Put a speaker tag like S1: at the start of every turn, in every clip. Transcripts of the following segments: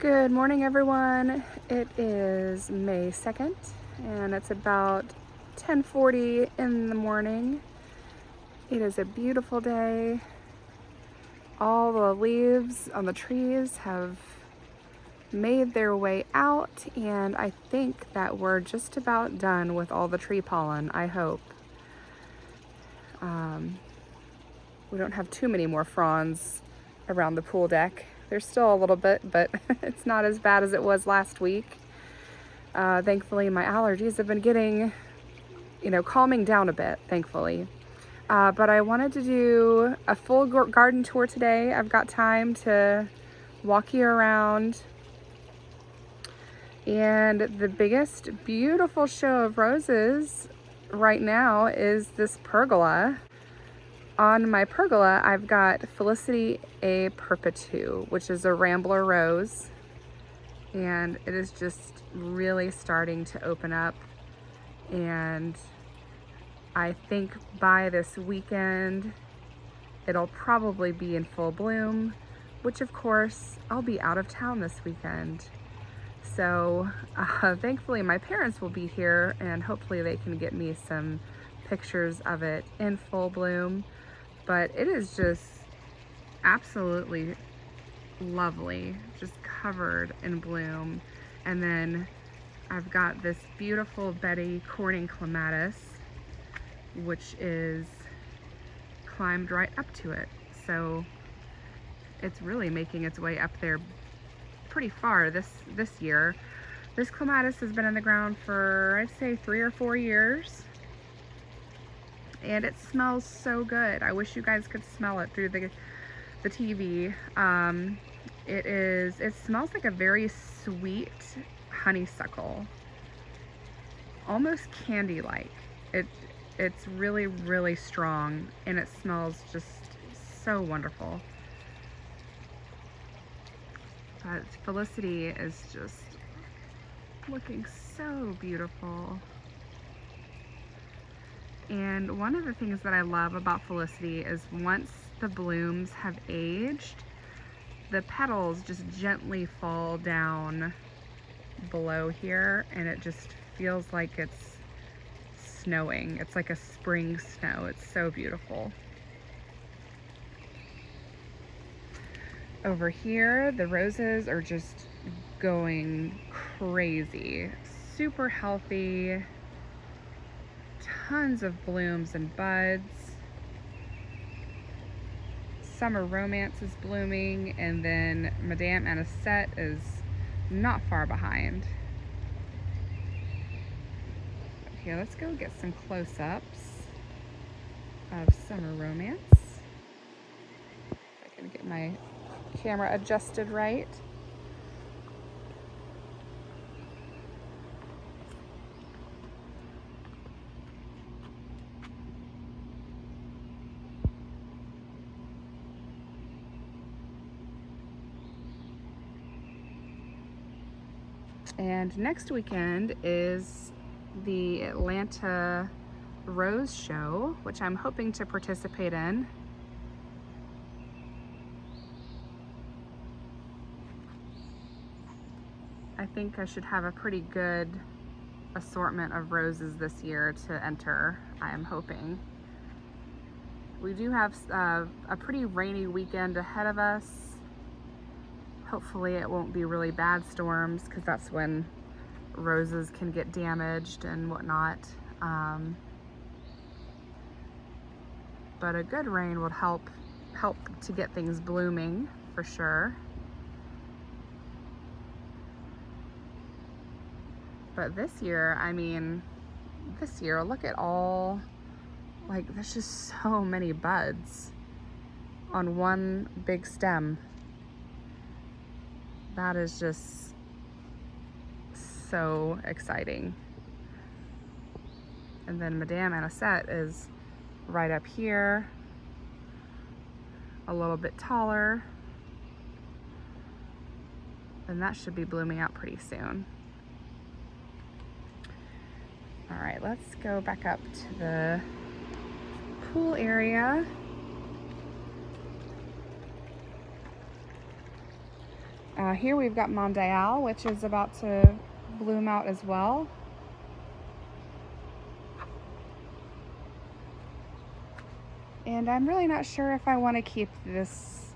S1: Good morning, everyone. It is May 2nd, and it's about 10:40 in the morning. It is a beautiful day. All the leaves on the trees have made their way out, and I think that we're just about done with all the tree pollen, I hope. We don't have too many more fronds around the pool deck. There's still a little bit, but it's not as bad as it was last week. Thankfully, my allergies have been getting, calming down a bit, thankfully. But I wanted to do a full garden tour today. I've got time to walk you around. And the biggest, beautiful show of roses right now is this pergola. On my pergola, I've got Felicity A. Perpetu, which is a rambler rose. And it is just really starting to open up. And I think by this weekend, it'll probably be in full bloom, which of course, I'll be out of town this weekend. So thankfully my parents will be here and hopefully they can get me some pictures of it in full bloom. But it is just absolutely lovely, just covered in bloom. And then I've got this beautiful Betty Corning clematis, which is climbed right up to it. So it's really making its way up there pretty far this year. This clematis has been in the ground for, I'd say, 3 or 4 years. And it smells so good. I wish you guys could smell it through the TV. It smells like a very sweet honeysuckle, almost candy-like. It's really, really strong, and it smells just so wonderful. But Felicity is just looking so beautiful. And one of the things that I love about Felicity is once the blooms have aged, the petals just gently fall down below here, and it just feels like it's snowing. It's like a spring snow. It's so beautiful. Over here, the roses are just going crazy. Super healthy. Tons of blooms and buds. Summer Romance is blooming, and then Madame Anisette is not far behind. Okay, let's go get some close-ups of Summer Romance. If I can get my camera adjusted right. And next weekend is the Atlanta Rose Show, which I'm hoping to participate in. I think I should have a pretty good assortment of roses this year to enter, I am hoping. We do have a pretty rainy weekend ahead of us. Hopefully it won't be really bad storms, because that's when roses can get damaged and whatnot. But a good rain would help to get things blooming for sure. But this year, look at all, like, there's just so many buds on one big stem. That is just so exciting. And then Madame Anisette is right up here, a little bit taller. And that should be blooming out pretty soon. All right, let's go back up to the pool area. Here we've got mondial, which is about to bloom out as well. And I'm really not sure if I want to keep this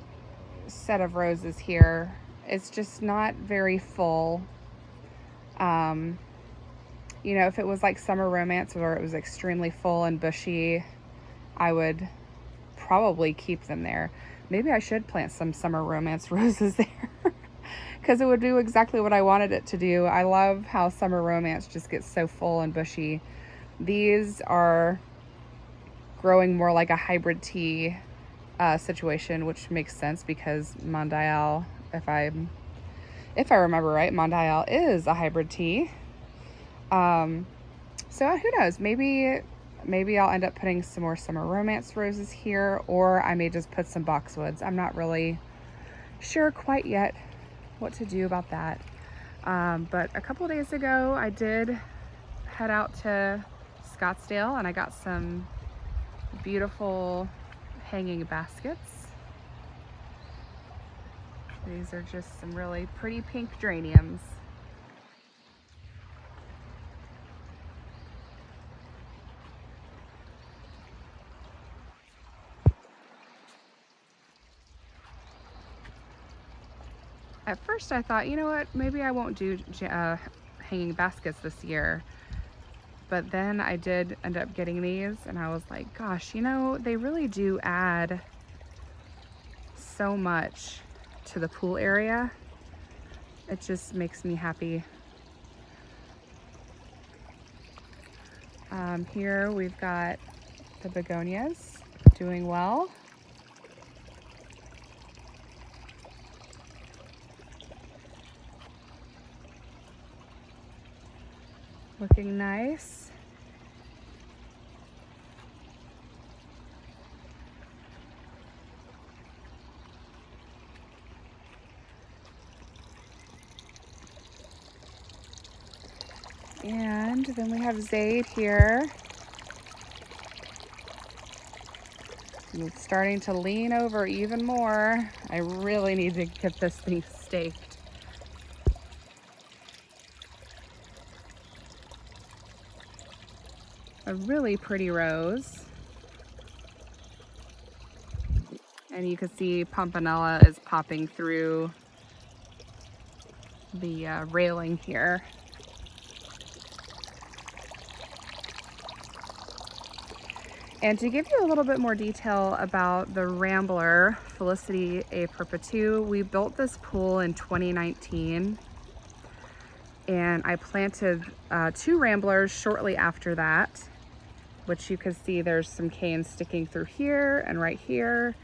S1: set of roses here. It's just not very full. You know, if it was like Summer Romance where it was extremely full and bushy, I would probably keep them there. Maybe I should plant some Summer Romance roses there because it would do exactly what I wanted it to do. I love how Summer Romance just gets so full and bushy. These are growing more like a hybrid tea situation, which makes sense because mondial, if I remember right, mondial is a hybrid tea. So who knows? Maybe I'll end up putting some more Summer Romance roses here, or I may just put some boxwoods. I'm not really sure quite yet what to do about that. But a couple days ago, I did head out to Scottsdale and I got some beautiful hanging baskets. These are just some really pretty pink geraniums. At first I thought, you know what, maybe I won't do hanging baskets this year. But then I did end up getting these and I was like, gosh, you know, they really do add so much to the pool area. It just makes me happy. Here we've got the begonias doing well. Looking nice. And then we have Zade here. It's starting to lean over even more. I really need to get this thing staked. A really pretty rose. And you can see Pompanella is popping through the railing here. And to give you a little bit more detail about the Rambler, Felicity A. Perpetua, we built this pool in 2019. And I planted 2 Ramblers shortly after that, which you can see there's some canes sticking through here and right here.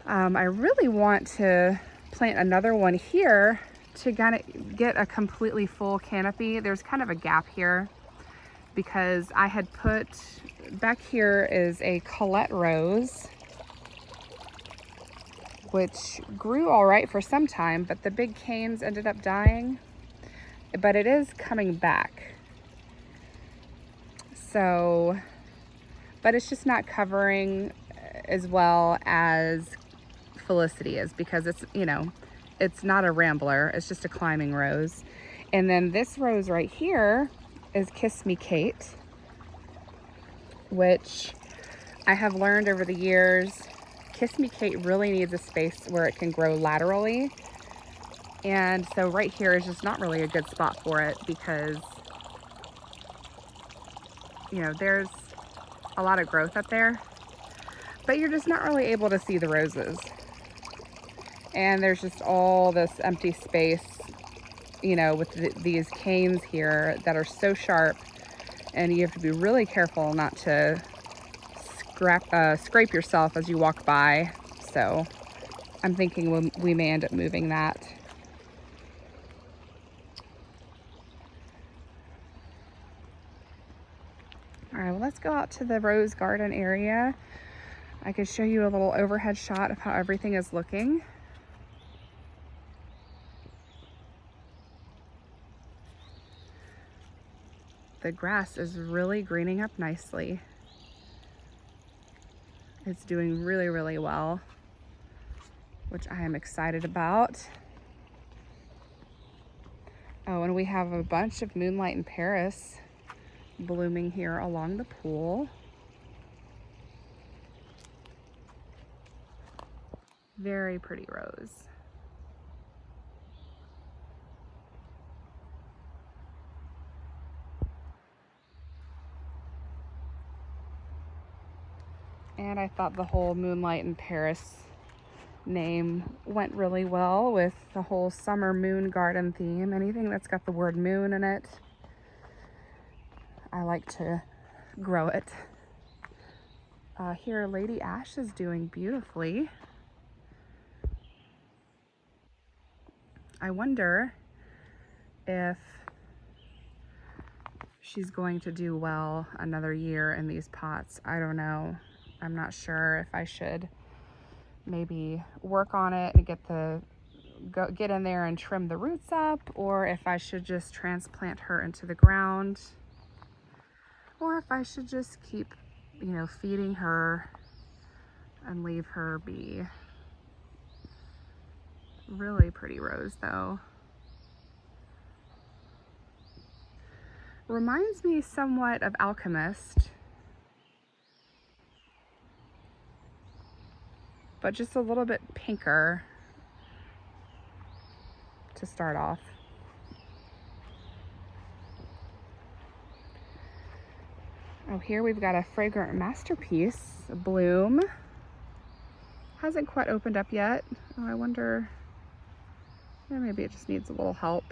S1: I really want to plant another one here to kind of get a completely full canopy. There's kind of a gap here because I had put, back here is a Colette rose, which grew all right for some time, but the big canes ended up dying. But it is coming back. So, but it's just not covering as well as Felicity is because it's, you know, it's not a Rambler, it's just a climbing rose. And then this rose right here is Kiss Me Kate, which I have learned over the years, Kiss Me Kate really needs a space where it can grow laterally. And so right here is just not really a good spot for it because, you know, there's a lot of growth up there, but you're just not really able to see the roses. And there's just all this empty space, you know, with these canes here that are so sharp, and you have to be really careful not to scrape yourself as you walk by. So I'm thinking we may end up moving that. All right, well, let's go out to the rose garden area. I could show you a little overhead shot of how everything is looking. The grass is really greening up nicely. It's doing really, really well, which I am excited about. Oh, and we have a bunch of Moonlight in Paris blooming here along the pool. Very pretty rose. And I thought the whole Moonlight in Paris name went really well with the whole summer moon garden theme. Anything that's got the word moon in it, I like to grow it. Here, Lady Ash is doing beautifully. I wonder if she's going to do well another year in these pots. I don't know. I'm not sure if I should maybe work on it and get in there and trim the roots up, or if I should just transplant her into the ground, or if I should just keep, you know, feeding her and leave her be. Really pretty rose though. Reminds me somewhat of Alchemist, but just a little bit pinker to start off. Oh, here we've got a Fragrant Masterpiece bloom. Hasn't quite opened up yet. Oh, I wonder, yeah, maybe it just needs a little help.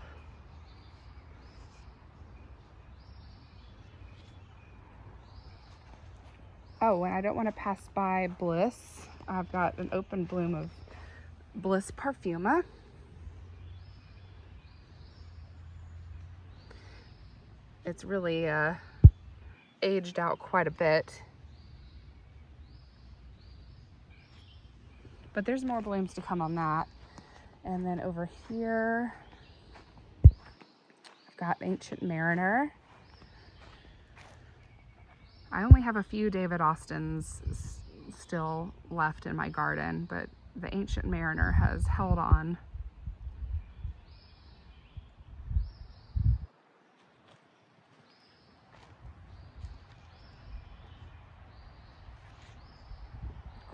S1: Oh, and I don't want to pass by Bliss. I've got an open bloom of Bliss Parfuma. It's really aged out quite a bit. But there's more blooms to come on that. And then over here, I've got Ancient Mariner. I only have a few David Austins still left in my garden, but the Ancient Mariner has held on.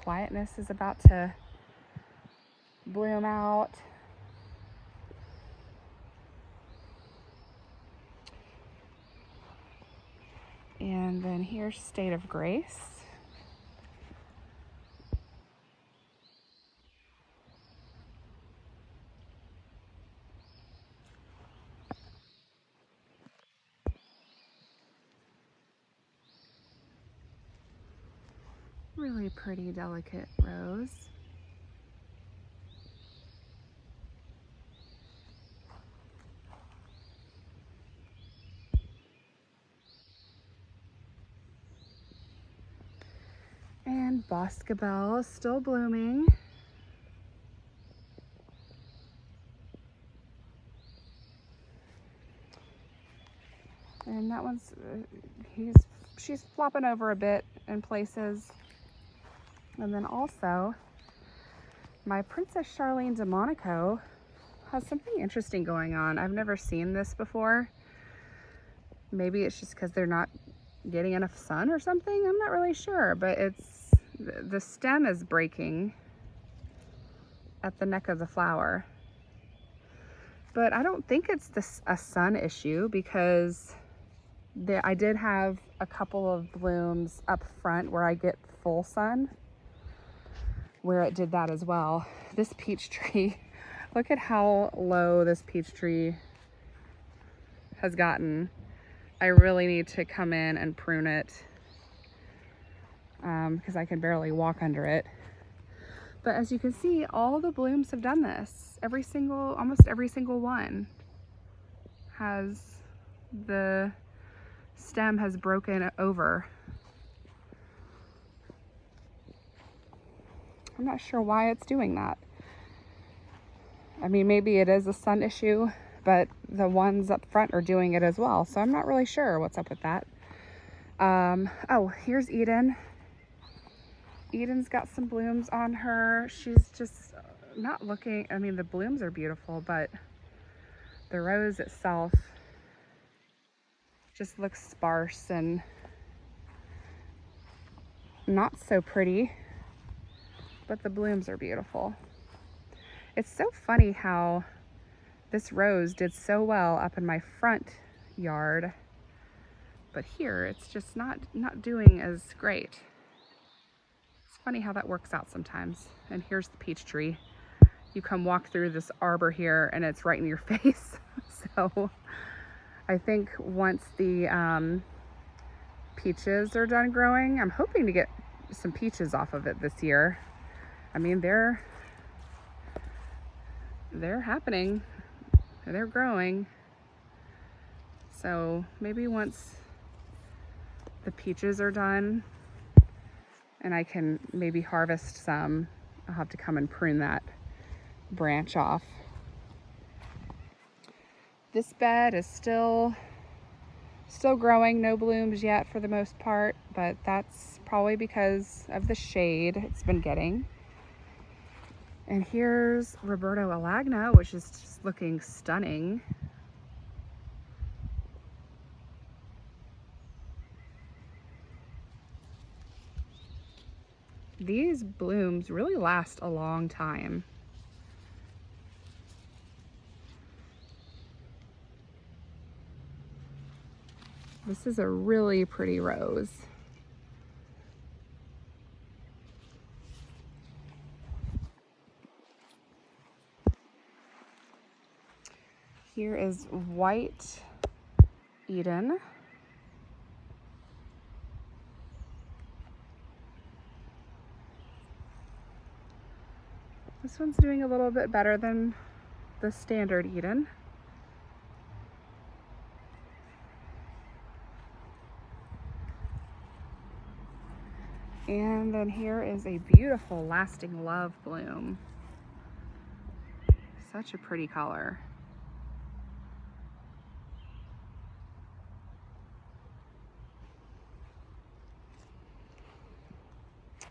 S1: Quietness is about to bloom out. And then here's State of Grace. Really pretty, delicate rose. And Boscabelle is still blooming. And that one's, she's flopping over a bit in places. And then also, my Princess Charlene de Monaco has something interesting going on. I've never seen this before. Maybe it's just because they're not getting enough sun or something. I'm not really sure, but the stem is breaking at the neck of the flower. But I don't think it's a sun issue, because I did have a couple of blooms up front where I get full sun, where it did that as well. This peach tree, look at how low this peach tree has gotten. I really need to come in and prune it because I can barely walk under it. But as you can see, all the blooms have done this. Almost every single one the stem has broken over. I'm not sure why it's doing that. I mean, maybe it is a sun issue, but the ones up front are doing it as well. So I'm not really sure what's up with that. Oh, here's Eden. Eden's got some blooms on her. She's just not looking, I mean, the blooms are beautiful, but The rose itself just looks sparse and not so pretty, but the blooms are beautiful. It's so funny how this rose did so well up in my front yard, but here it's just not doing as great. It's funny how that works out sometimes. And here's the peach tree. You come walk through this arbor here and it's right in your face. So I think once the peaches are done growing, I'm hoping to get some peaches off of it this year. I mean, they're happening, they're growing. So maybe once the peaches are done and I can maybe harvest some, I'll have to come and prune that branch off. This bed is still growing, no blooms yet for the most part, but that's probably because of the shade it's been getting. And here's Roberto Alagna, which is just looking stunning. These blooms really last a long time. This is a really pretty rose. Here is White Eden. This one's doing a little bit better than the standard Eden. And then here is a beautiful Lasting Love bloom. Such a pretty color.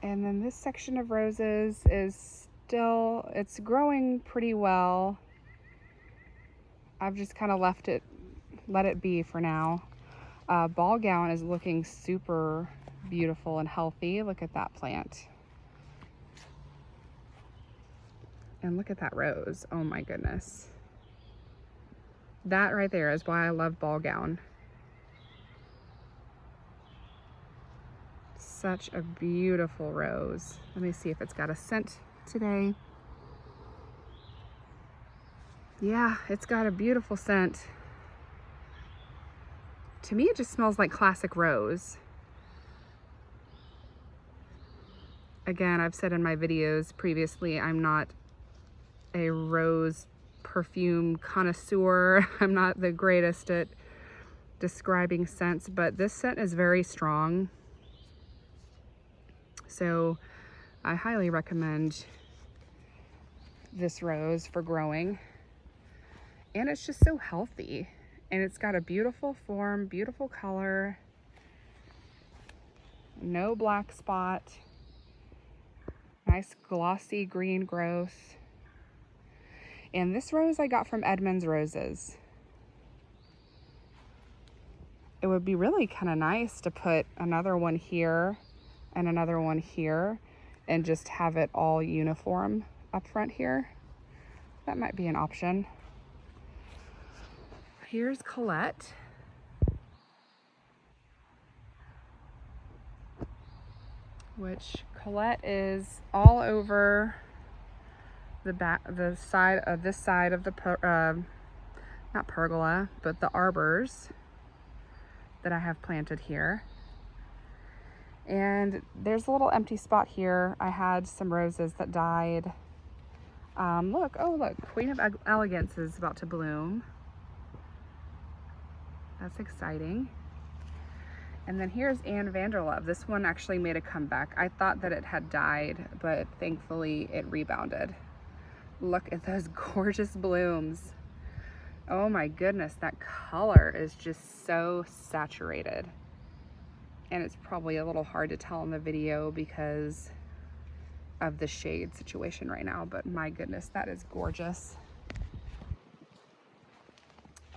S1: And then this section of roses is still, it's growing pretty well. I've just kind of let it be for now. Ball gown is looking super beautiful and healthy. Look at that plant. And look at that rose. Oh my goodness. That right there is why I love ball gown. Such a beautiful rose. Let me see if it's got a scent today. Yeah, it's got a beautiful scent. To me, it just smells like classic rose. Again, I've said in my videos previously, I'm not a rose perfume connoisseur. I'm not the greatest at describing scents, but this scent is very strong. So I highly recommend this rose for growing. And it's just so healthy. And it's got a beautiful form, beautiful color, no black spot, nice glossy green growth. And this rose I got from Edmonds Roses. It would be really kind of nice to put another one here and another one here and just have it all uniform up front here. That might be an option. Here's Colette. Which Colette is all over the side of this side of the not pergola, but the arbors that I have planted here. And there's a little empty spot here. I had some roses that died. Look, oh look, Queen of Elegance is about to bloom. That's exciting. And then here's Anne Vanderlove. This one actually made a comeback. I thought that it had died, but thankfully it rebounded. Look at those gorgeous blooms. Oh my goodness, that color is just so saturated. And it's probably a little hard to tell in the video because of the shade situation right now, but my goodness, that is gorgeous.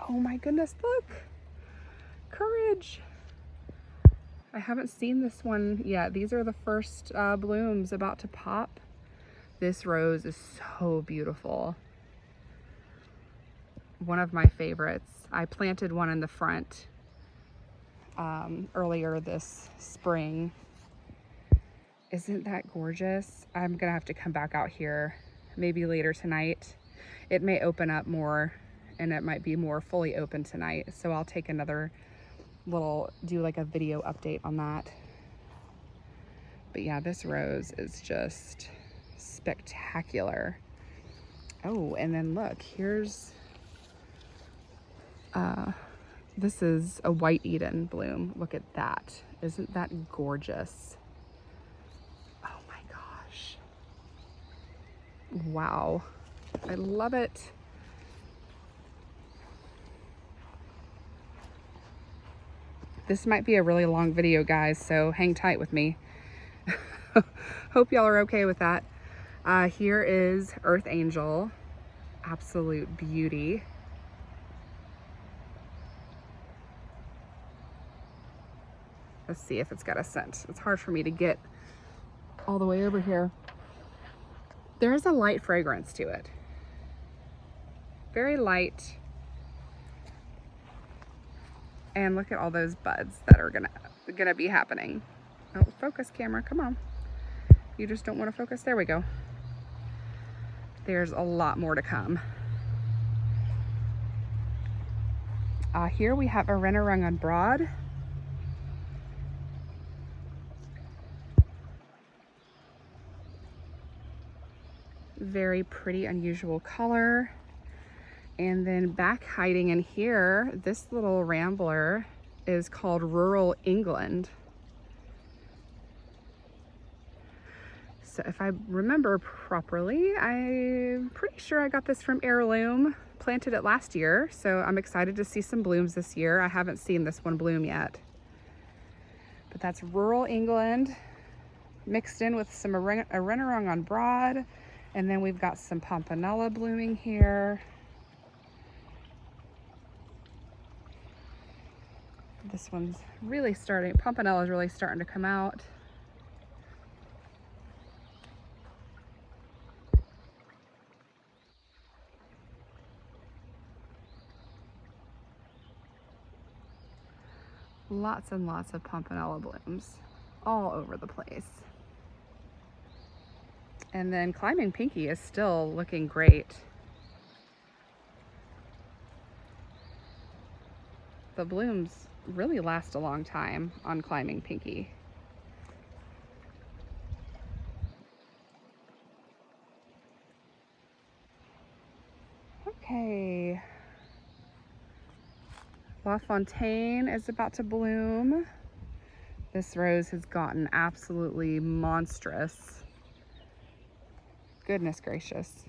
S1: Oh my goodness, look. Courage. I haven't seen this one yet. These are the first blooms about to pop. This rose is so beautiful. One of my favorites. I planted one in the front earlier this spring. Isn't that gorgeous? I'm gonna have to come back out here maybe later tonight. It may open up more and it might be more fully open tonight. So I'll take another do like a video update on that. But yeah, this rose is just spectacular. Oh, and then look, here's, this is a white Eden bloom. Look at that. Isn't that gorgeous? Oh my gosh. Wow. I love it. This might be a really long video, guys, so hang tight with me. Hope y'all are okay with that. Here is Earth Angel. Absolute beauty. Let's see if it's got a scent. It's hard for me to get all the way over here. There's a light fragrance to it. Very light. And look at all those buds that are gonna be happening. Oh, focus camera, come on. You just don't want to focus. There we go. There's a lot more to come. Here we have a Rennerung Broad. Very pretty, unusual color. And then back hiding in here, this little rambler is called Rural England. So if I remember properly, I'm pretty sure I got this from Heirloom, planted it last year. So I'm excited to see some blooms this year. I haven't seen this one bloom yet. But that's Rural England mixed in with some Rennerung Broad. And then we've got some Pompanella blooming here. This one's really starting, Pompanella is really starting to come out. Lots and lots of Pompanella blooms all over the place. And then Climbing Pinky is still looking great. The blooms really last a long time on Climbing Pinky. Okay. La Fontaine is about to bloom. This rose has gotten absolutely monstrous. Goodness gracious.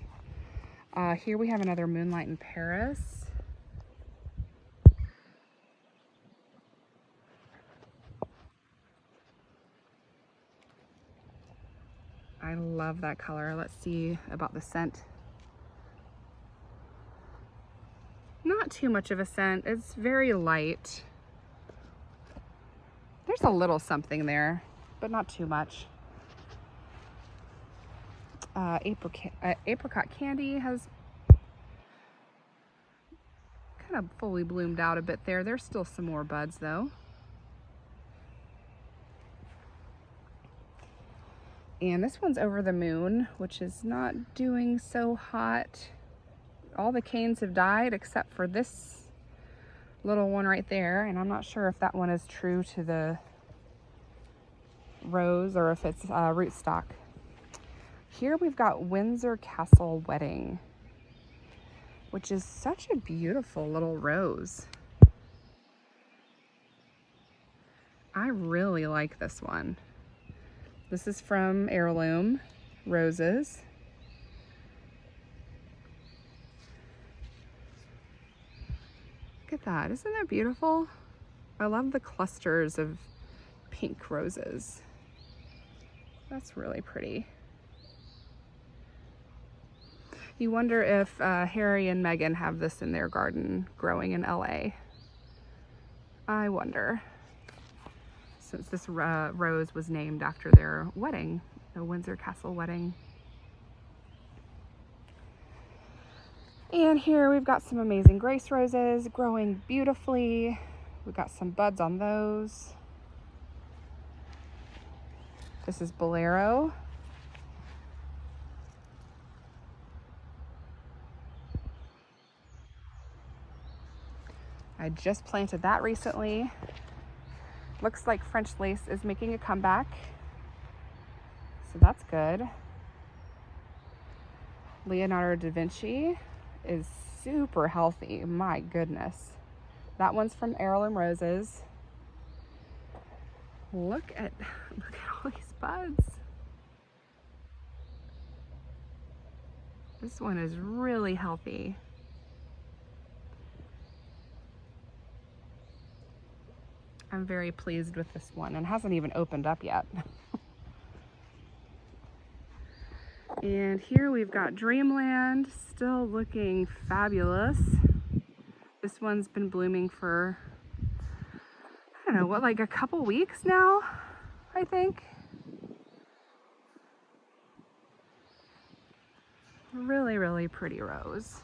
S1: Here we have another Moonlight in Paris. I love that color. Let's see about the scent. Not too much of a scent. It's very light. There's a something there, but not too much. Apricot Candy has kind of fully bloomed out a bit there. There's still some more buds though. And this one's Over the Moon, which is not doing so hot. All the canes have died except for this little one right there. And I'm not sure if that one is true to the rose or if it's rootstock. Here we've got Windsor Castle Wedding, which is such a beautiful little rose. I really like this one. This is from Heirloom Roses. Look at that, isn't that beautiful? I love the clusters of pink roses. That's really pretty. You wonder if Harry and Meghan have this in their garden growing in LA. I wonder, since this rose was named after their wedding, the Windsor Castle wedding. And here we've got some amazing grace roses growing beautifully. We've got some buds on those. This is Bolero. I just planted that recently. Looks like French lace is making a comeback, so that's good. Leonardo da Vinci is super healthy, my goodness. That one's from Heirloom Roses. Look at all these buds. This one is really healthy. I'm very pleased with this one, and hasn't even opened up yet. And here we've got Dreamland, still looking fabulous. This one's been blooming for, I don't know, what, like a couple weeks now, I think. Really, really pretty rose.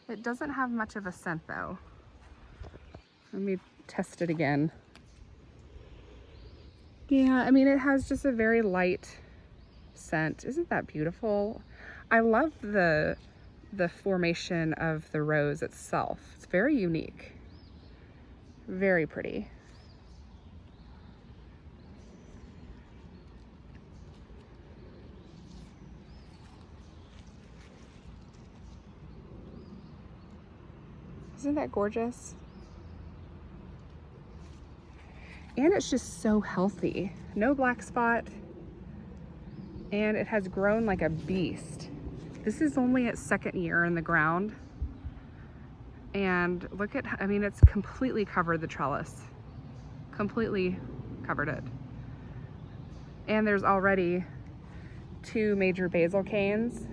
S1: It doesn't have much of a scent though. Let me test it again. Yeah, I mean, it has just a very light scent. Isn't that beautiful? I love the formation of the rose itself. It's very unique. Very pretty. Isn't that gorgeous? And it's just so healthy. No black spot. And it has grown like a beast. This is only its second year in the ground. And look at, I mean, it's completely covered the trellis. Completely covered it. And there's already 2 major basil canes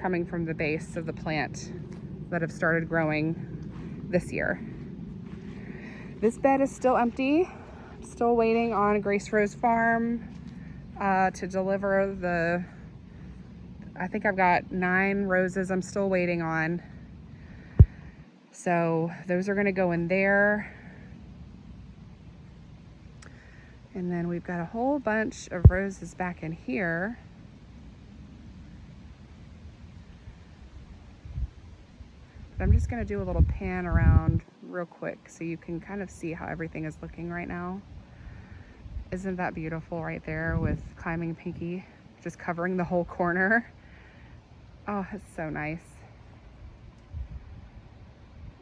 S1: coming from the base of the plant that have started growing this year. This bed is still empty. I'm still waiting on Grace Rose Farm to deliver the, I think I've got 9 roses I'm still waiting on. So those are gonna go in there. And then we've got a whole bunch of roses back in here. But I'm just gonna do a little pan around real quick so you can kind of see how everything is looking right now. Isn't that beautiful right there with Climbing Pinky just covering the whole corner? Oh, it's so nice.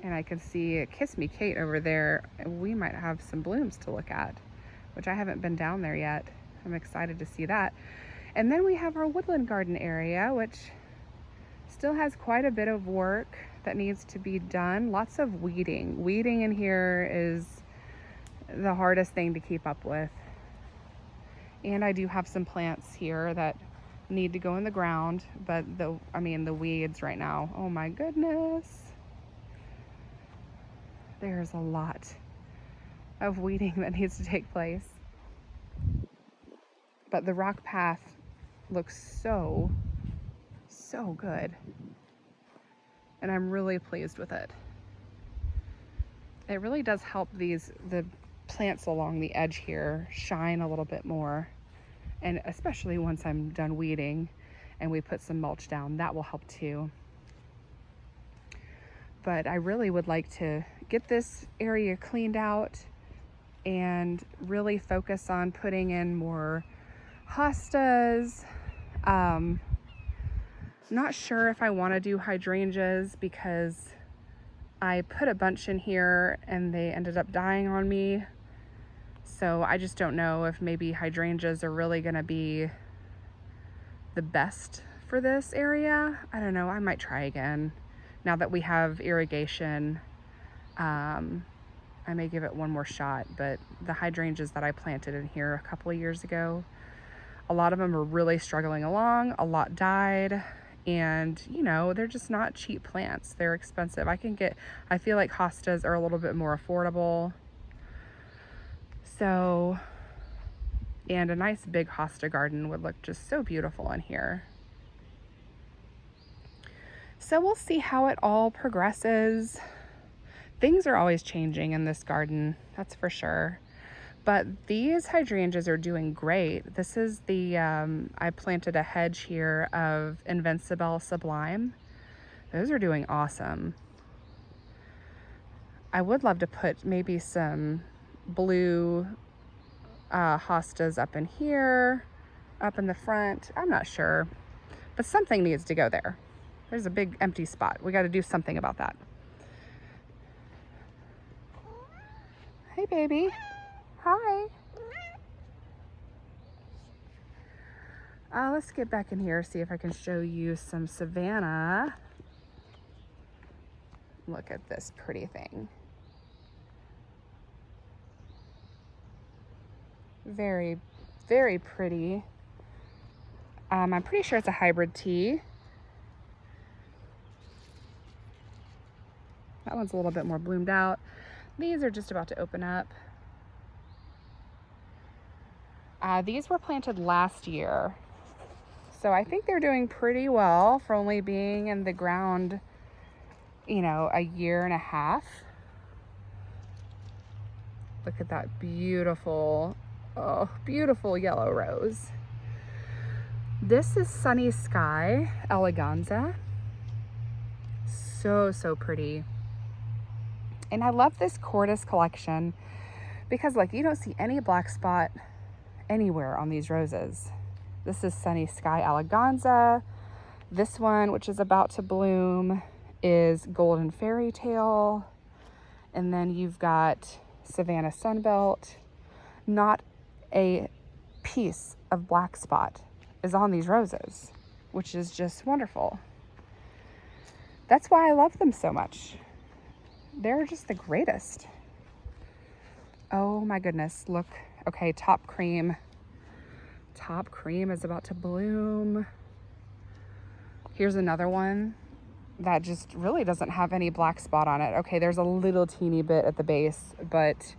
S1: And I can see Kiss Me Kate over there. We might have some blooms to look at, which I haven't been down there yet. I'm excited to see that. And then we have our woodland garden area, which still has quite a bit of work that needs to be done. Lots of weeding. Weeding in here is the hardest thing to keep up with. And I do have some plants here that need to go in the ground, but the weeds right now, oh my goodness. There's a lot of weeding that needs to take place. But the rock path looks so good. And I'm really pleased with it. It really does help the plants along the edge here shine a little bit more. And especially once I'm done weeding and we put some mulch down, that will help too. But I really would like to get this area cleaned out and really focus on putting in more hostas. Not sure if I want to do hydrangeas because I put a bunch in here and they ended up dying on me. So I just don't know if maybe hydrangeas are really going to be the best for this area. I don't know. I might try again. Now that we have irrigation, I may give it one more shot. But the hydrangeas that I planted in here a couple of years ago A lot of them are really struggling along, a lot died, and you know, they're just not cheap plants. They're expensive. I feel like hostas are a little bit more affordable. So, and a nice big hosta garden would look just so beautiful in here. So we'll see how it all progresses. Things are always changing in this garden, that's for sure. But these hydrangeas are doing great. This is the, I planted a hedge here of Invincible Sublime. Those are doing awesome. I would love to put maybe some blue hostas up in here, up in the front. I'm not sure, but something needs to go there. There's a big empty spot. We got to do something about that. Hey, baby. Hi. Let's get back in here, see if I can show you some Savannah. Look at this pretty thing. Very, very pretty. I'm pretty sure it's a hybrid tea. That one's a little bit more bloomed out. These are just about to open up. These were planted last year. So I think they're doing pretty well for only being in the ground, you know, a year and a half. Look at that beautiful, oh, beautiful yellow rose. This is Sunny Sky Eleganza. So, so pretty. And I love this Cordes collection because like you don't see any black spot anywhere on these roses. This is Sunny Sky Eleganza. This one, which is about to bloom, is Golden Fairy Tale. And then you've got Savannah Sunbelt. Not a piece of black spot is on these roses, which is just wonderful. That's why I love them so much. They're just the greatest. Oh my goodness, look. Okay, Top Cream. Top Cream is about to bloom. Here's another one that just really doesn't have any black spot on it. Okay, there's a little teeny bit at the base, but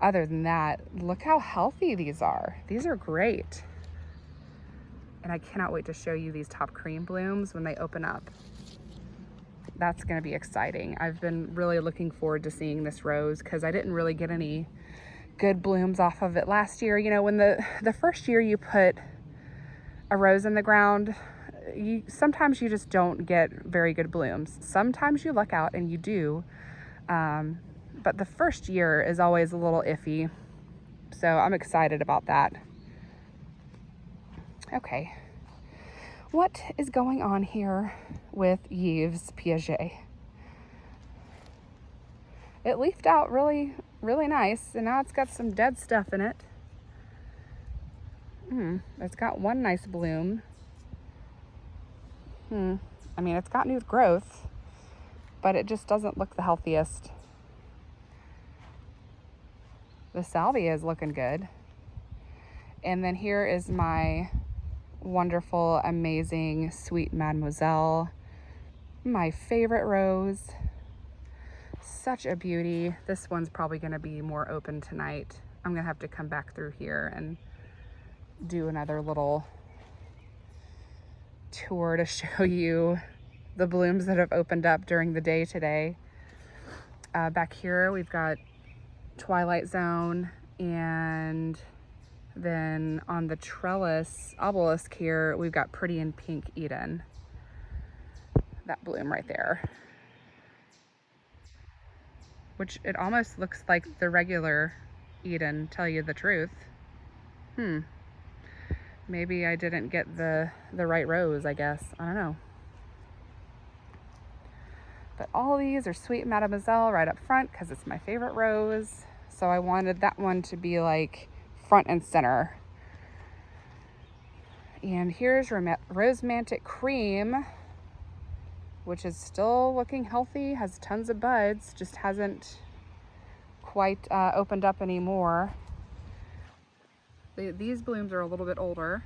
S1: other than that, look how healthy these are. These are great. And I cannot wait to show you these Top Cream blooms when they open up. That's going to be exciting. I've been really looking forward to seeing this rose because I didn't really get any good blooms off of it last year. You know, when the first year you put a rose in the ground, sometimes you just don't get very good blooms. Sometimes you luck out and you do, but the first year is always a little iffy. So I'm excited about that. Okay, what is going on here with Yves Piaget? It leafed out really, really nice, and now it's got some dead stuff in it. It's got one nice bloom. I mean, it's got new growth, but it just doesn't look the healthiest. The salvia is looking good. And then here is my wonderful, amazing, sweet Mademoiselle. My favorite rose. Such a beauty. This one's probably going to be more open tonight. I'm going to have to come back through here and do another little tour to show you the blooms that have opened up during the day today. Back here we've got Twilight Zone, and then on the trellis obelisk here we've got Pretty in Pink Eden. That bloom right there, which it almost looks like the regular Eden, tell you the truth. Maybe I didn't get the right rose, I guess. I don't know. But all these are Sweet Mademoiselle right up front because it's my favorite rose. So I wanted that one to be like front and center. And here's Rosemantic Cream, which is still looking healthy, has tons of buds, just hasn't quite opened up anymore. These blooms are a little bit older.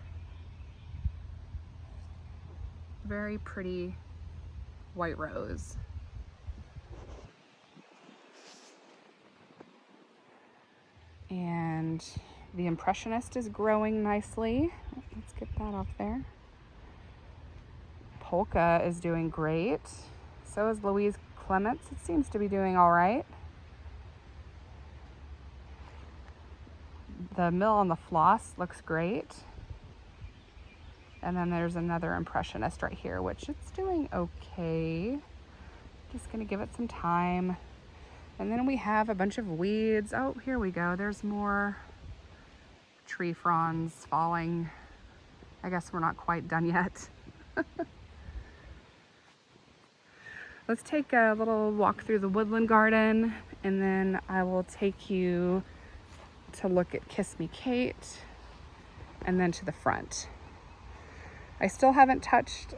S1: Very pretty white rose. And the Impressionist is growing nicely. Let's get that off there. Polka is doing great. So is Louise Clements. It seems to be doing all right. The Mill on the Floss looks great. And then there's another Impressionist right here, which it's doing okay. Just gonna give it some time. And then we have a bunch of weeds. Oh, here we go. There's more tree fronds falling. I guess we're not quite done yet. Let's take a little walk through the woodland garden, and then I will take you to look at Kiss Me Kate, and then to the front. I still haven't touched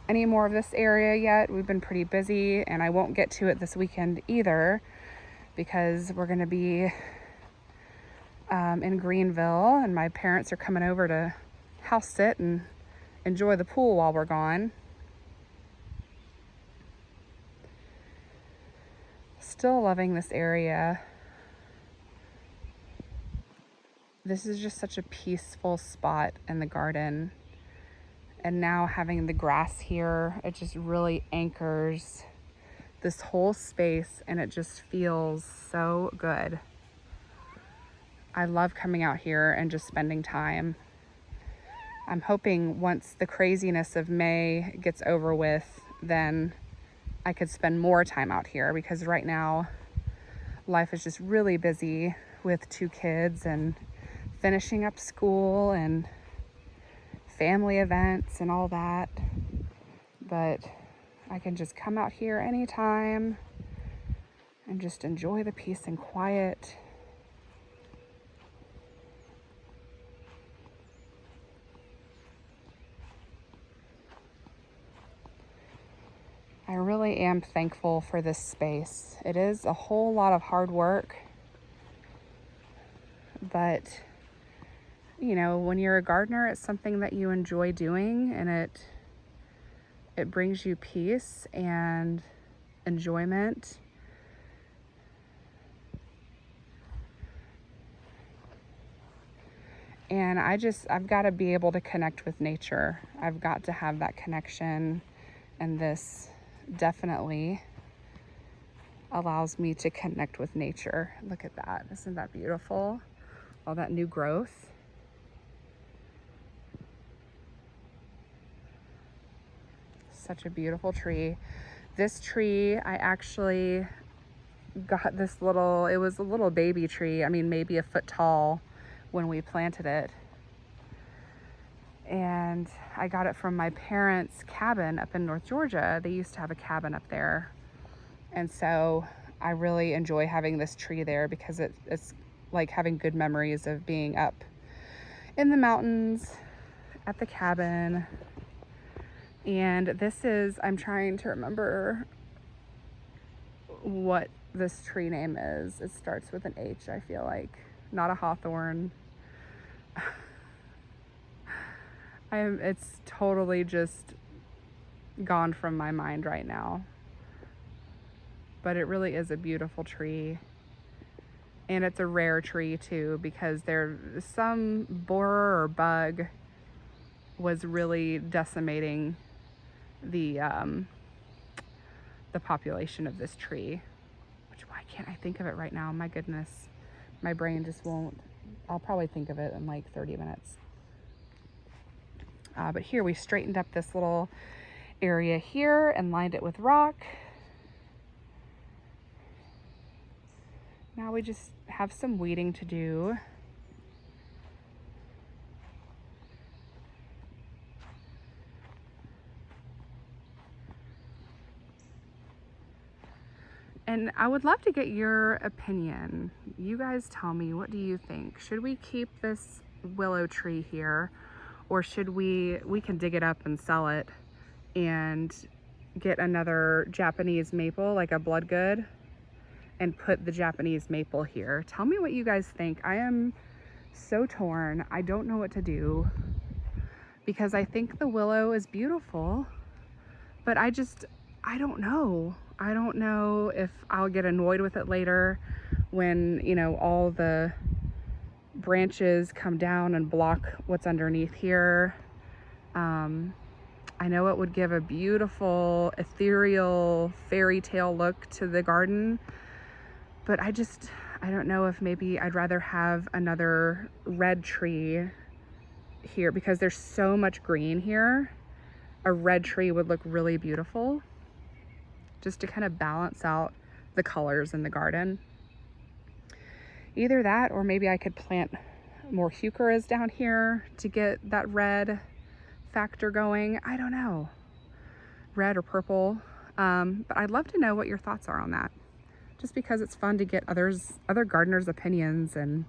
S1: any more of this area yet. We've been pretty busy, and I won't get to it this weekend either because we're going to be in Greenville, and my parents are coming over to house sit and enjoy the pool while we're gone. Still loving this area. This is just such a peaceful spot in the garden. And now having the grass here, it just really anchors this whole space, and it just feels so good. I love coming out here and just spending time. I'm hoping once the craziness of May gets over with, then I could spend more time out here, because right now life is just really busy with 2 kids and finishing up school and family events and all that. But I can just come out here anytime and just enjoy the peace and quiet. I really am thankful for this space. It is a whole lot of hard work, but you know, when you're a gardener, it's something that you enjoy doing, and it brings you peace and enjoyment. And I've got to be able to connect with nature. I've got to have that connection, and this definitely allows me to connect with nature. Look at that. Isn't that beautiful? All that new growth. Such a beautiful tree. This tree, I actually got this little, it was a little baby tree. I mean, maybe a foot tall when we planted it. And I got it from my parents' cabin up in North Georgia. They used to have a cabin up there. And so I really enjoy having this tree there, because it's like having good memories of being up in the mountains at the cabin. And this is, I'm trying to remember what this tree name is. It starts with an H, I feel like. Not a hawthorn. It's totally just gone from my mind right now. But it really is a beautiful tree. And it's a rare tree too, because some borer or bug was really decimating the population of this tree. Why can't I think of it right now? My goodness, my brain just won't. I'll probably think of it in like 30 minutes. But here we straightened up this little area here and lined it with rock. Now we just have some weeding to do. And I would love to get your opinion. You guys tell me, what do you think? Should we keep this willow tree here, or should we can dig it up and sell it and get another Japanese maple, like a bloodgood, and put the Japanese maple here? Tell me what you guys think. I am so torn. I don't know what to do because I think the willow is beautiful, but I don't know. I don't know if I'll get annoyed with it later when, you know, all the branches come down and block what's underneath here. I know it would give a beautiful, ethereal, fairy tale look to the garden, but I don't know if maybe I'd rather have another red tree here because there's so much green here. A red tree would look really beautiful just to kind of balance out the colors in the garden. Either that, or maybe I could plant more heucheras down here to get that red factor going. I don't know, red or purple. But I'd love to know what your thoughts are on that, just because it's fun to get other gardeners' opinions, and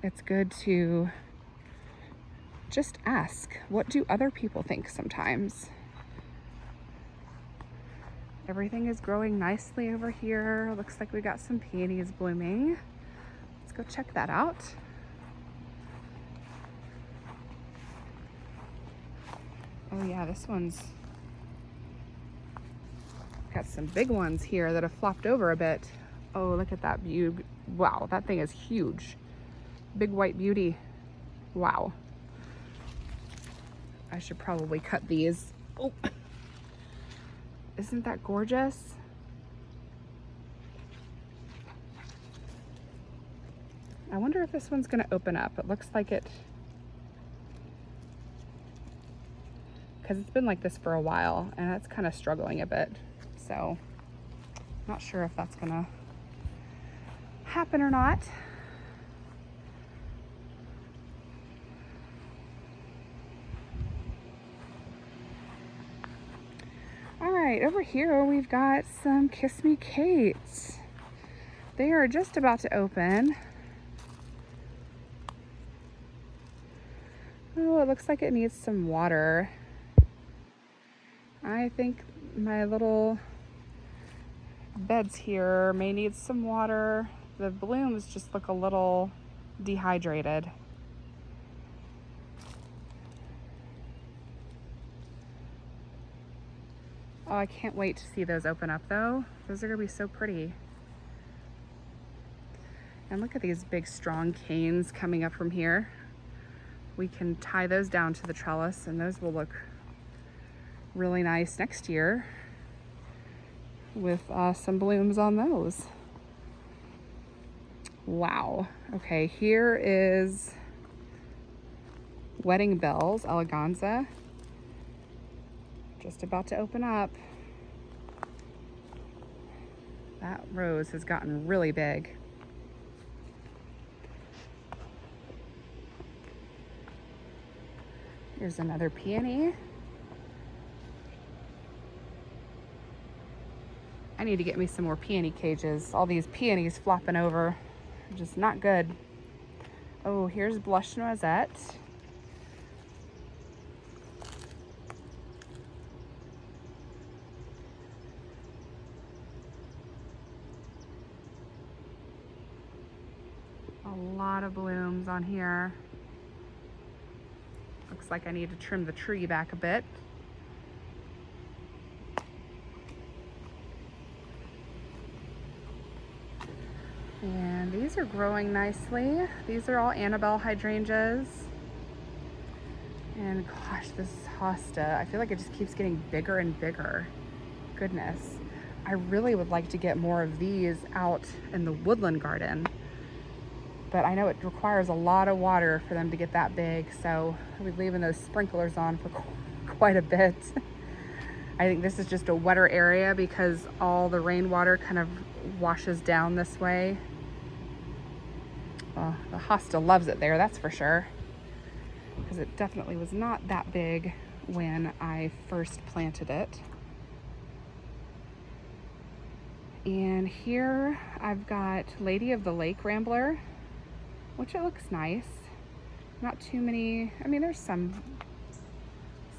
S1: it's good to just ask, what do other people think sometimes? Everything is growing nicely over here. Looks like we got some peonies blooming. Let's go check that out. Oh yeah, this one's got some big ones here that have flopped over a bit. Oh, look at that view. Wow, that thing is huge. Big white beauty. Wow. I should probably cut these. Oh, isn't that gorgeous? I wonder if this one's gonna open up. It looks like it, because it's been like this for a while and it's kind of struggling a bit. So not sure if that's gonna happen or not. All right, over here we've got some Kiss Me Kates. They are just about to open. Oh, it looks like it needs some water. I think my little beds here may need some water. The blooms just look a little dehydrated. Oh, I can't wait to see those open up though. Those are gonna be so pretty. And look at these big strong canes coming up from here. We can tie those down to the trellis and those will look really nice next year with some blooms on those. Wow. Okay, here is Wedding Bells Eleganza. Just about to open up. That rose has gotten really big. Here's another peony. I need to get me some more peony cages. All these peonies flopping over, just not good. Oh, here's Blush Noisette. A lot of blooms on here. Looks like I need to trim the tree back a bit. And these are growing nicely. These are all Annabelle hydrangeas. And gosh, this hosta, I feel like it just keeps getting bigger and bigger. Goodness. I really would like to get more of these out in the woodland garden, but I know it requires a lot of water for them to get that big, so I'll be leaving those sprinklers on for quite a bit. I think this is just a wetter area because all the rainwater kind of washes down this way. Well, the hosta loves it there, that's for sure, because it definitely was not that big when I first planted it. And here I've got Lady of the Lake Rambler, which it looks nice. Not too many, I mean, there's some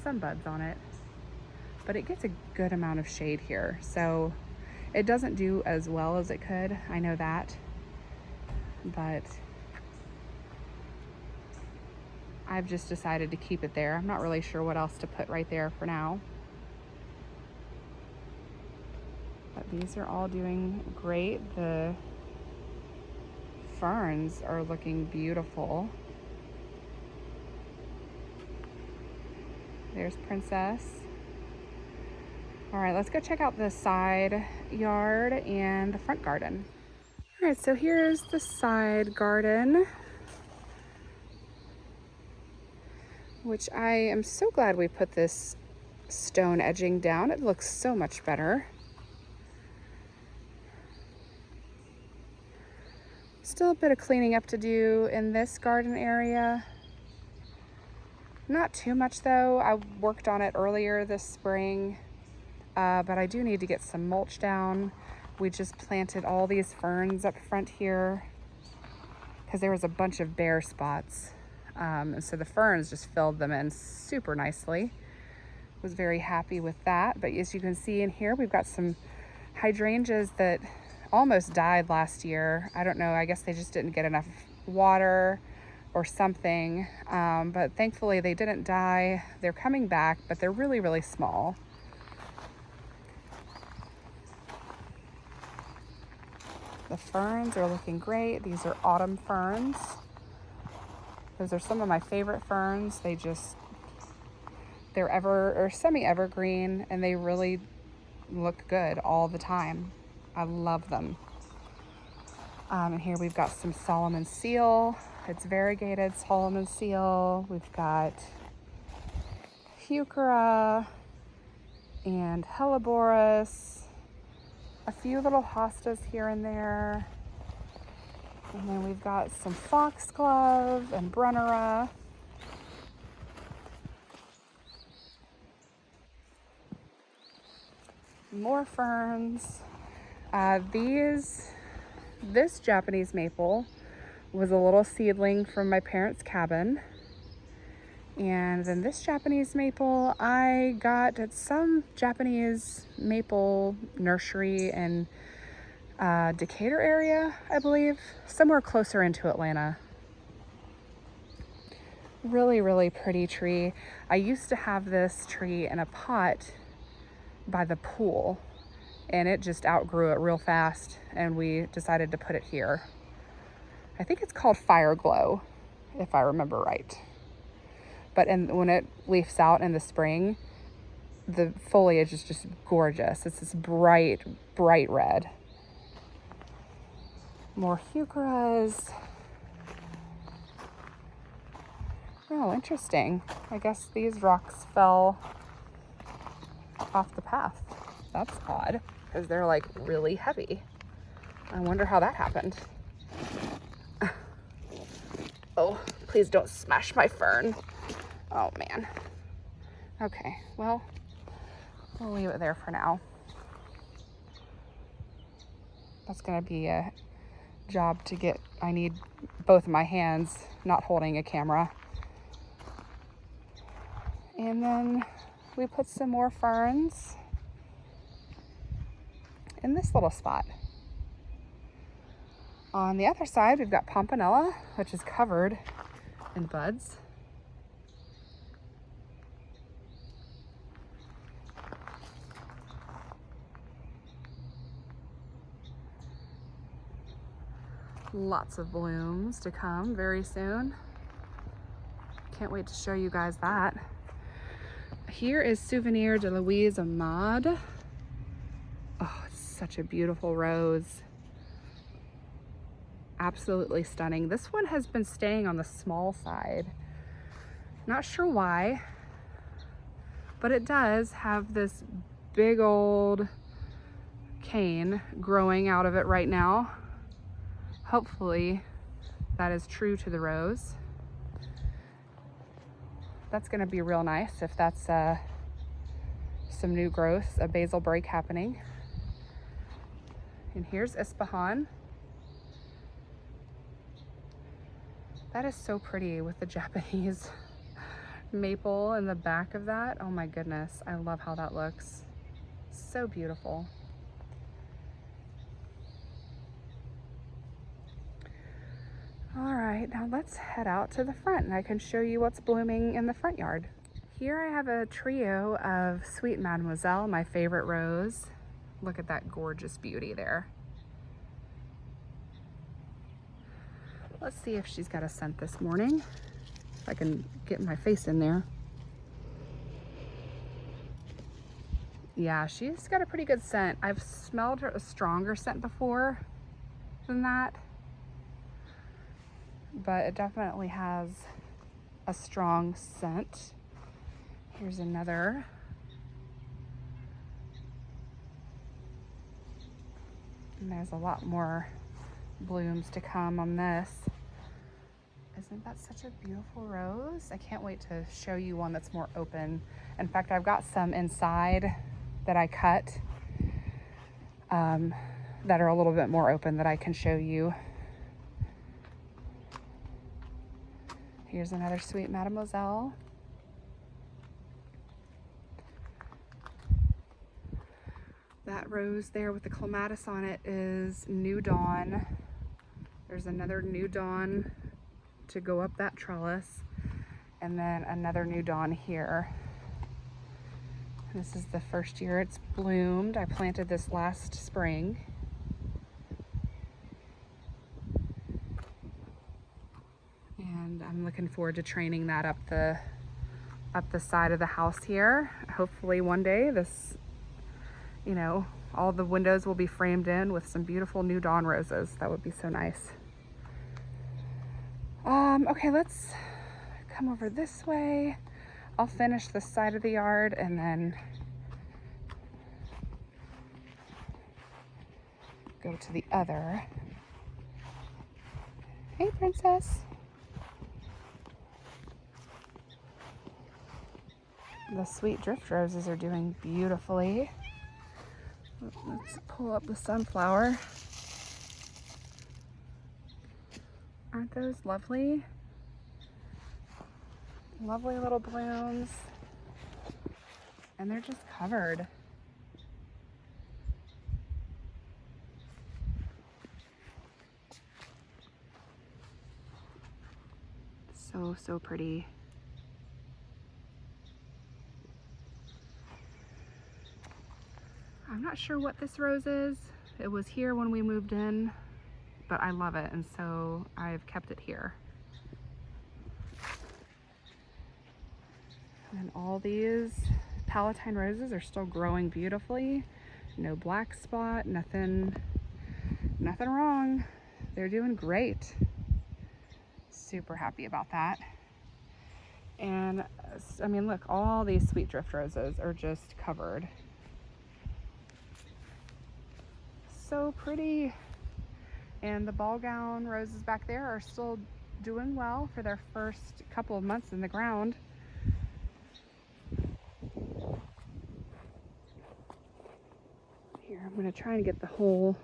S1: buds on it, but it gets a good amount of shade here. So It doesn't do as well as it could, I know that, but I've just decided to keep it there. I'm not really sure what else to put right there for now. But these are all doing great. The ferns are looking beautiful. There's Princess. All right, let's go check out the side yard and the front garden. All right, so here's the side garden, which I am so glad we put this stone edging down. It looks so much better. Still a bit of cleaning up to do in this garden area. Not too much though. I worked on it earlier this spring, but I do need to get some mulch down. We just planted all these ferns up front here because there was a bunch of bare spots. And so the ferns just filled them in super nicely. Was very happy with that. But as you can see in here, we've got some hydrangeas that almost died last year. I don't know, I guess they just didn't get enough water or something, but thankfully they didn't die. They're coming back, but they're really, really small. The ferns are looking great. These are autumn ferns. Those are some of my favorite ferns. They're semi-evergreen, and they really look good all the time. I love them. And here we've got some Solomon seal. It's variegated Solomon seal. We've got heuchera and helleborus. A few little hostas here and there. And then we've got some foxglove and brunnera. More ferns. This Japanese maple was a little seedling from my parents' cabin. And then this Japanese maple I got at some Japanese maple nursery in Decatur area, I believe, somewhere closer into Atlanta. Really, really pretty tree. I used to have this tree in a pot by the pool, and it just outgrew it real fast, and we decided to put it here. I think it's called Fire Glow, if I remember right. But when it leaves out in the spring, the foliage is just gorgeous. It's this bright, bright red. More heucheras. Oh, interesting. I guess these rocks fell off the path. That's odd, because they're like really heavy. I wonder how that happened. Oh, please don't smash my fern. Oh man. Okay, well, we'll leave it there for now. That's gonna be a job to get. I need both of my hands not holding a camera. And then we put some more ferns in this little spot. On the other side, we've got Pomponella, which is covered in buds. Lots of blooms to come very soon. Can't wait to show you guys that. Here is Souvenir de Louise Amade. Oh, it's such a beautiful rose. Absolutely stunning. This one has been staying on the small side. Not sure why, but it does have this big old cane growing out of it right now. Hopefully that is true to the rose. That's going to be real nice if that's some new growth, a basal break happening. And here's Ispahan. That is so pretty with the Japanese maple in the back of that. Oh my goodness, I love how that looks. So beautiful. All right, now let's head out to the front and I can show you what's blooming in the front yard. Here I have a trio of Sweet Mademoiselle, my favorite rose. Look at that gorgeous beauty there. Let's see if she's got a scent this morning. If I can get my face in there. Yeah, she's got a pretty good scent. I've smelled a stronger scent before than that, but it definitely has a strong scent. Here's another. And there's a lot more blooms to come on this. Isn't that such a beautiful rose? I can't wait to show you one that's more open. In fact, I've got some inside that I cut that are a little bit more open that I can show you. Here's another Sweet Mademoiselle. That rose there with the clematis on it is New Dawn. There's another New Dawn to go up that trellis, and then another New Dawn here. This is the first year it's bloomed. I planted this last spring. And I'm looking forward to training that up the side of the house here. Hopefully one day this, you know, all the windows will be framed in with some beautiful New Dawn roses. That would be so nice. Okay, let's come over this way. I'll finish this side of the yard and then go to the other. Hey, princess. The sweet drift roses are doing beautifully. Let's pull up the sunflower. Aren't those lovely? Lovely little blooms. And they're just covered. So pretty. I'm not sure what this rose is. It was here when we moved in, but I love it, and so I've kept it here. And all these Palatine roses are still growing beautifully. No black spot, nothing wrong. They're doing great. Super happy about that. And I mean, look, all these sweet drift roses are just covered. So pretty. And the ball gown roses back there are still doing well for their first couple of months in the ground. Here, I'm gonna try and get the whole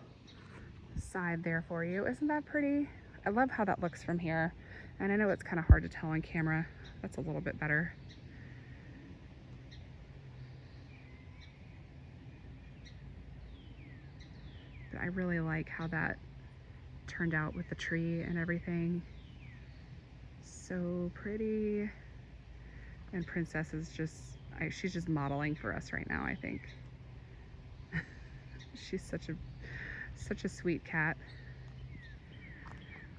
S1: side there for you. Isn't that pretty? I love how that looks from here. And I know it's kind of hard to tell on camera. That's a little bit better. But I really like how that turned out with the tree and everything. So pretty. And Princess is just, she's just modeling for us right now, I think. She's such a sweet cat.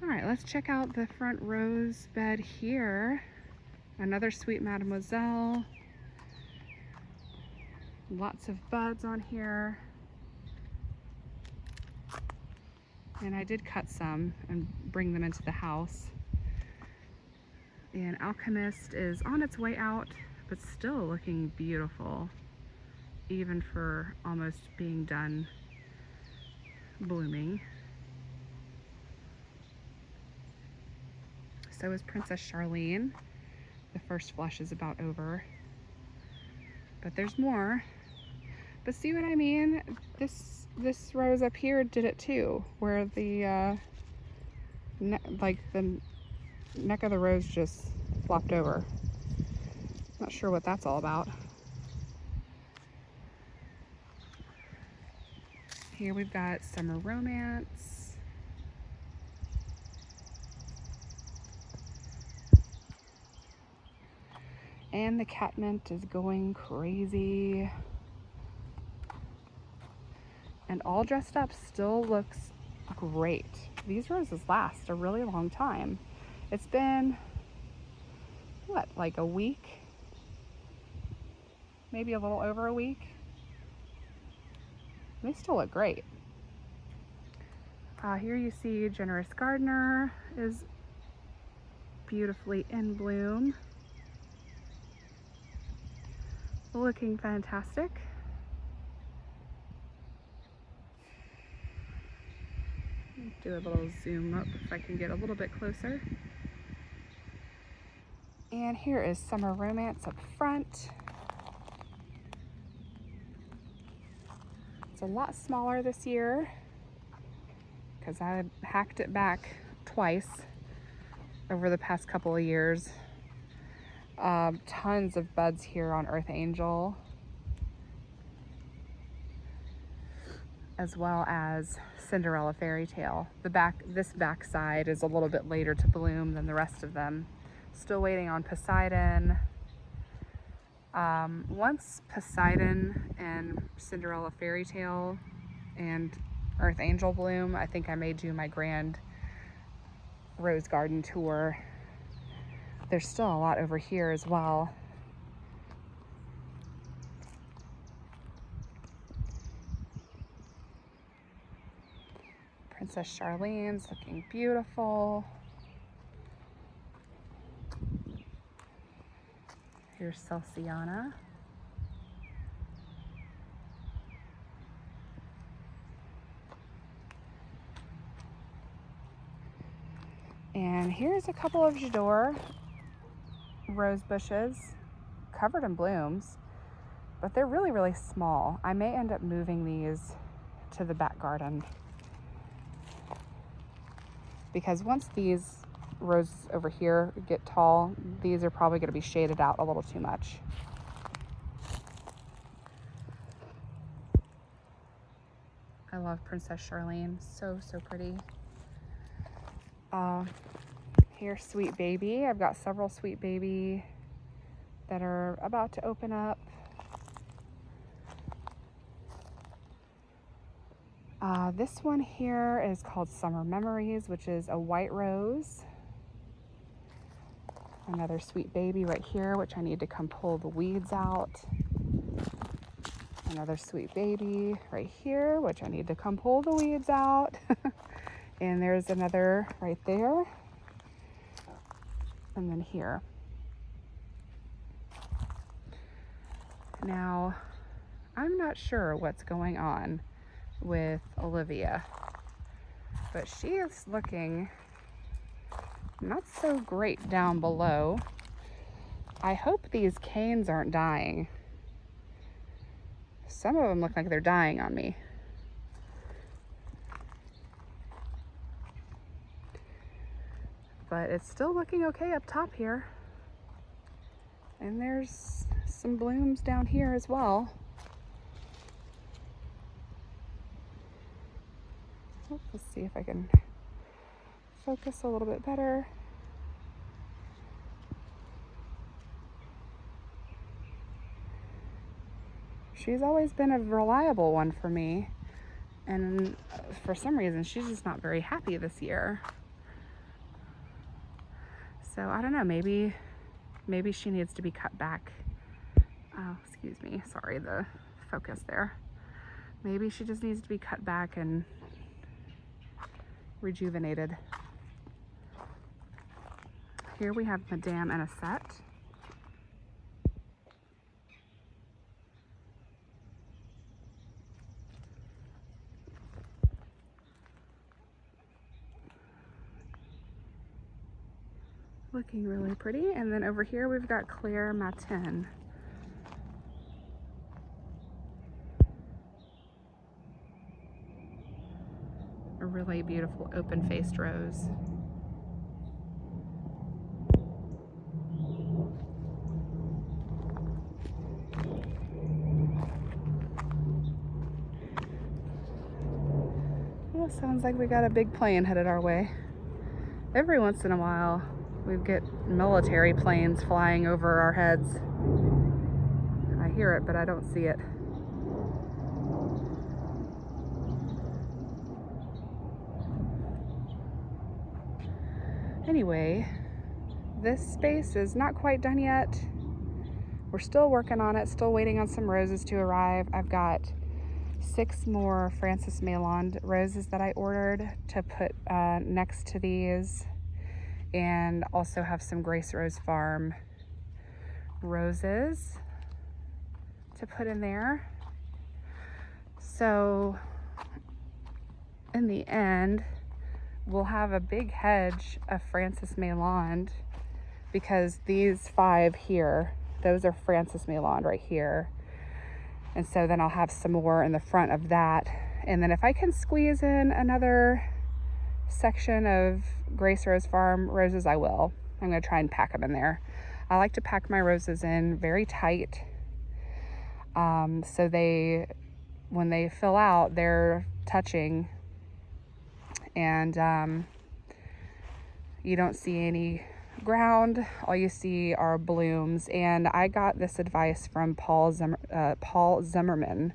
S1: All right, let's check out the front rose bed here. Another Sweet Mademoiselle. Lots of buds on here. And I did cut some and bring them into the house. And Alchemist is on its way out, but still looking beautiful, even for almost being done blooming. So is Princess Charlene. The first flush is about over, but there's more. But see what I mean? This rose up here did it too, where the like the neck of the rose just flopped over. Not sure what that's all about. Here we've got Summer Romance. And the catmint is going crazy. And all dressed up still looks great. These roses last a really long time. It's been, what, like a week? Maybe a little over a week. They still look great. Here you see Generous Gardener is beautifully in bloom. Looking fantastic. Do a little zoom up if I can get a little bit closer. And here is Summer Romance up front. It's a lot smaller this year because I hacked it back twice over the past couple of years. Tons of buds here on Earth Angel, as well as Cinderella Fairy Tale. This back side is a little bit later to bloom than the rest of them. Still waiting on Poseidon. Once Poseidon and Cinderella Fairy Tale and Earth Angel bloom, I think I may do my grand rose garden tour. There's still a lot over here as well. Princess Charlene's looking beautiful. Here's Celsiana. And here's a couple of J'adore rose bushes covered in blooms, but they're really, really small. I may end up moving these to the back garden because once these roses over here get tall, these are probably going to be shaded out a little too much. I love Princess Charlene, so pretty. Here's Sweet Baby. I've got several Sweet Baby that are about to open up. This one here is called Summer Memories, which is a white rose. Another Sweet Baby right here, which I need to come pull the weeds out. Another Sweet Baby right here, which I need to come pull the weeds out. And there's another right there. And then here. Now, I'm not sure what's going on with Olivia, but she is looking not so great down below. I hope these canes aren't dying. Some of them look like they're dying on me. But it's still looking okay up top here. And there's some blooms down here as well. Let's see if I can focus a little bit better. She's always been a reliable one for me, and for some reason she's just not very happy this year. So I don't know, maybe she needs to be cut back. Oh, excuse me, sorry, the focus there. Maybe she just needs to be cut back and rejuvenated. Here we have Madame Anisette. Looking really pretty. And then over here we've got Claire Matin. A really beautiful open-faced rose. Well, sounds like we got a big plane headed our way. Every once in a while, We get military planes flying over our heads. I hear it, but I don't see it. Anyway, this space is not quite done yet. We're still working on it, still waiting on some roses to arrive. I've got 6 more Kordes-Meilland roses that I ordered to put next to these, and also have some Grace Rose Farm roses to put in there. So in the end, we'll have a big hedge of Kordes-Meilland, because these 5 here, those are Kordes-Meilland right here. And so then I'll have some more in the front of that. And then if I can squeeze in another section of Grace Rose Farm roses, I will. I'm gonna try and pack them in there. I like to pack my roses in very tight. So when they fill out, they're touching, and you don't see any ground. All you see are blooms. And I got this advice from Paul Zimmerman,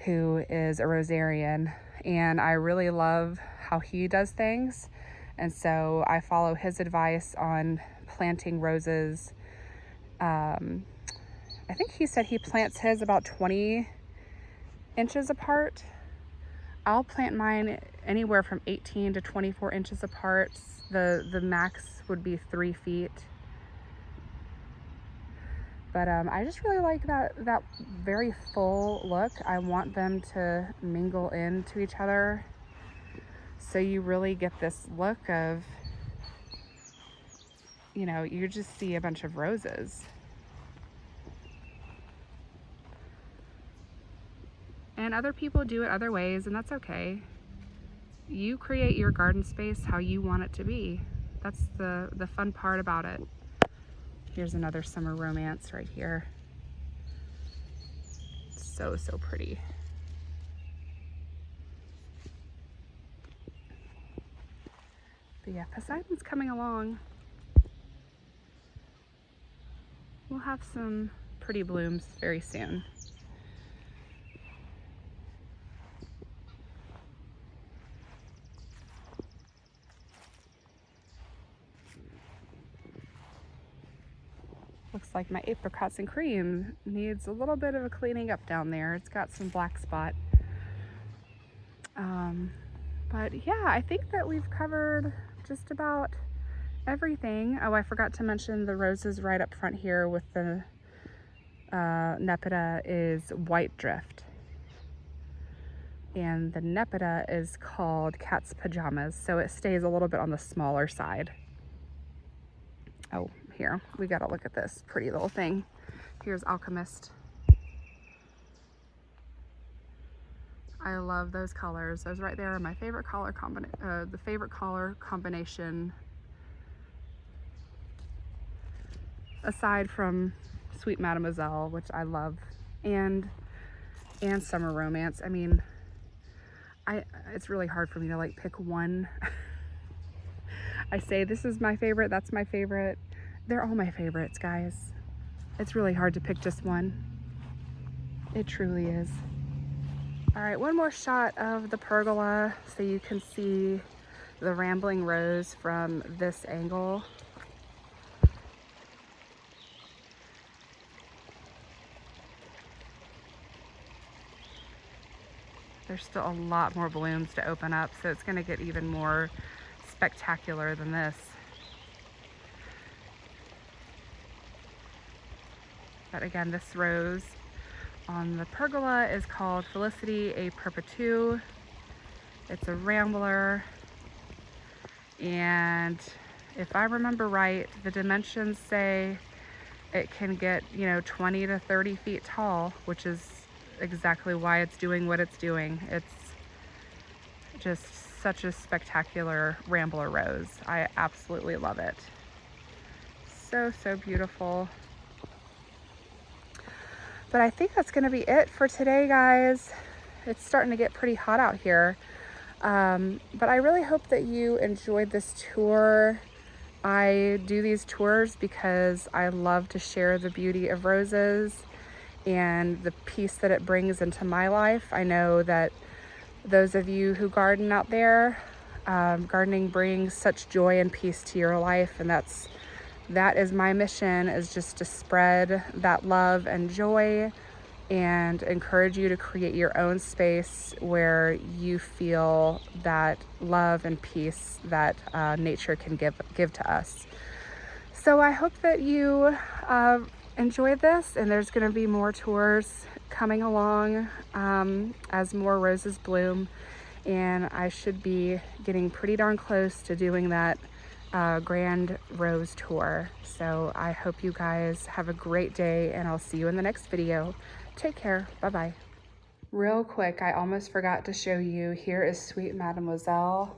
S1: who is a rosarian, and I really love how he does things. And so I follow his advice on planting roses. I think he said he plants his about 20 inches apart. I'll plant mine anywhere from 18 to 24 inches apart. The max would be 3 feet. But I just really like that very full look. I want them to mingle into each other, so you really get this look of, you know, you just see a bunch of roses. And other people do it other ways, and that's okay. You create your garden space how you want it to be. That's the fun part about it. Here's another summer romance right here. So pretty. But yeah, Poseidon's coming along. We'll have some pretty blooms very soon. Looks like my apricots and cream needs a little bit of a cleaning up down there. It's got some black spot. But yeah, I think that we've covered just about everything. Oh, I forgot to mention the roses right up front here with the Nepeta is White Drift. And the Nepeta is called Cat's Pajamas, so it stays a little bit on the smaller side. Oh, here, we gotta look at this pretty little thing. Here's Alchemist. I love those colors. Those right there are my favorite color combination, aside from Sweet Mademoiselle, which I love, and Summer Romance. I mean, it's really hard for me to like pick one. I say this is my favorite, that's my favorite. They're all my favorites, guys. It's really hard to pick just one. It truly is. All right, one more shot of the pergola so you can see the rambling rose from this angle. There's still a lot more blooms to open up, so it's gonna get even more spectacular than this. But again, this rose on the pergola is called Felicity a Perpetuo. It's a rambler, and if I remember right, the dimensions say it can get, 20 to 30 feet tall, which is exactly why it's doing what it's doing. It's just such a spectacular rambler rose. I absolutely love it. So beautiful. But I think that's gonna be it for today, guys. It's starting to get pretty hot out here. But I really hope that you enjoyed this tour I do these tours because I love to share the beauty of roses and the peace that it brings into my life. I know that those of you who garden out there, gardening brings such joy and peace to your life, and that is my mission, is just to spread that love and joy and encourage you to create your own space where you feel that love and peace that nature can give to us. So I hope that you enjoyed this, and there's going to be more tours coming along as more roses bloom, and I should be getting pretty darn close to doing that grand rose tour. So I hope you guys have a great day, and I'll see you in the next video. Take care. Bye-bye. Real quick, I almost forgot to show you. Here is Sweet Mademoiselle.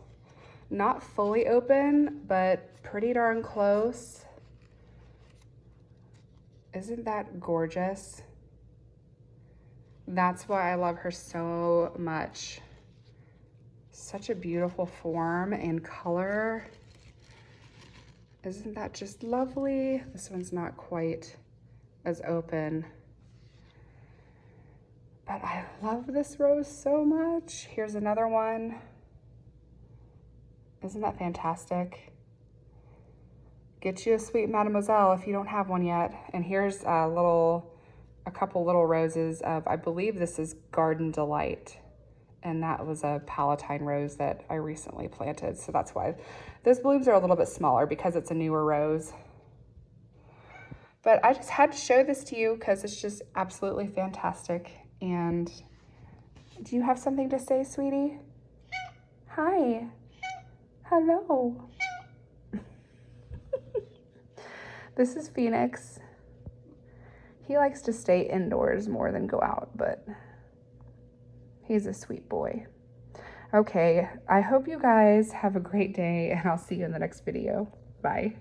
S1: Not fully open, but pretty darn close. Isn't that gorgeous? That's why I love her so much. Such a beautiful form and color. Isn't that just lovely? This one's not quite as open, but I love this rose so much. Here's another one. Isn't that fantastic? Get you a Sweet Mademoiselle if you don't have one yet. And here's a couple little roses of, I believe this is Garden Delight. And that was a Palatine rose that I recently planted. So that's why those blooms are a little bit smaller, because it's a newer rose. But I just had to show this to you because it's just absolutely fantastic. And do you have something to say, sweetie? Hi. Hello. This is Phoenix. He likes to stay indoors more than go out, but he's a sweet boy. Okay, I hope you guys have a great day, and I'll see you in the next video. Bye.